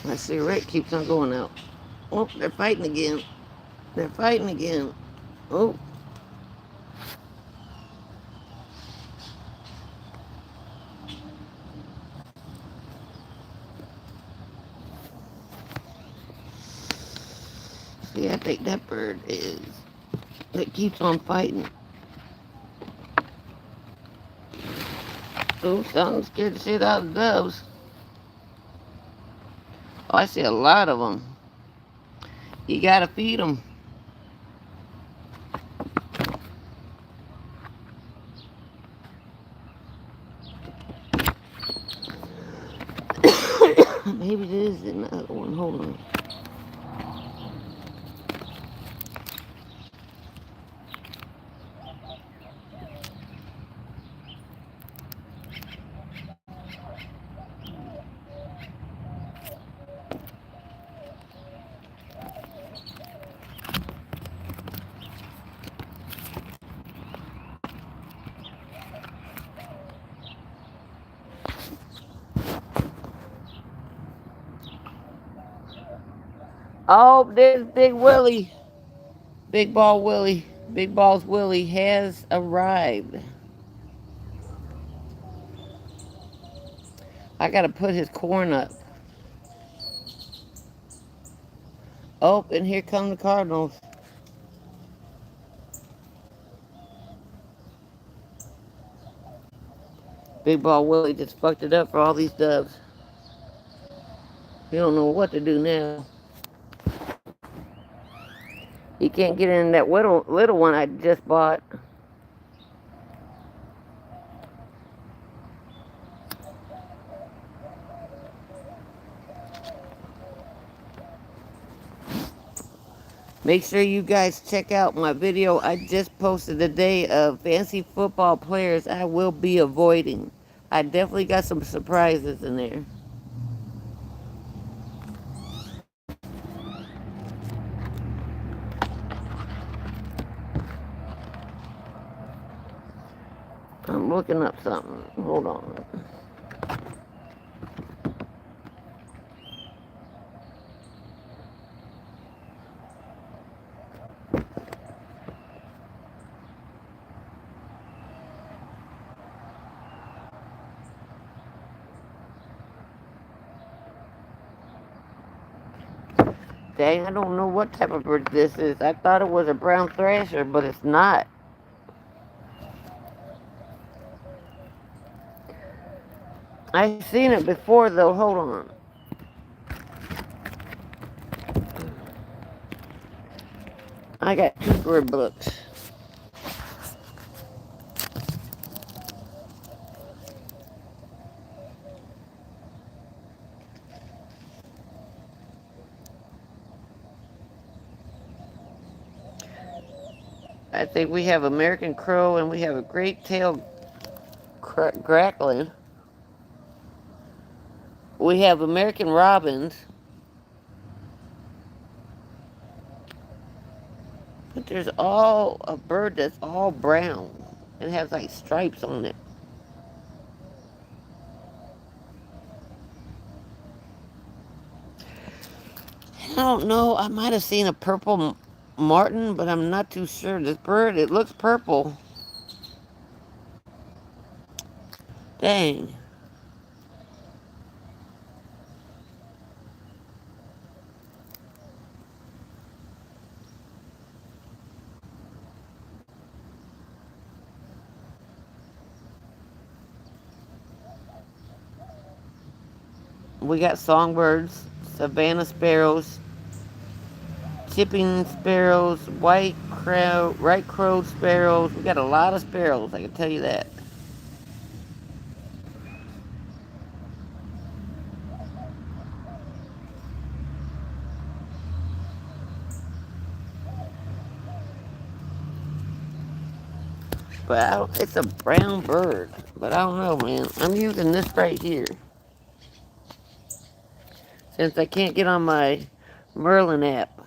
My cigarette keeps on going out. Oh, they're fighting again. They're fighting again. Oh, see, I think that bird is that keeps on fighting. Oh, something scared the shit out of the doves. Oh, I see a lot of them. You gotta feed them. Maybe this is another one. Hold on. Oh, there's Big Willie. Big Ball Willie. Big Balls Willie has arrived. I gotta put his corn up. Oh, and here come the Cardinals. Big Ball Willie just fucked it up for all these dubs. He don't know what to do now. He can't get in that little one I just bought. Make sure you guys check out my video I just posted today of fancy football players I will be avoiding. I definitely got some surprises in there. I'm looking up something. Hold on. Dang, I don't know what type of bird this is. I thought it was a brown thrasher, but it's not. I've seen it before though. Hold on. I got two bird books. I think we have American Crow and we have a great-tailed grackling. We have American Robins. But there's all a bird that's all brown and has like stripes on it. I don't know. I might have seen a purple martin, but I'm not too sure. This bird, it looks purple. Dang. We got songbirds, Savannah sparrows, chipping sparrows, right-crowned sparrows. We got a lot of sparrows, I can tell you that. But it's a brown bird. But I don't know, man. I'm using this right here. Since I can't get on my Merlin app.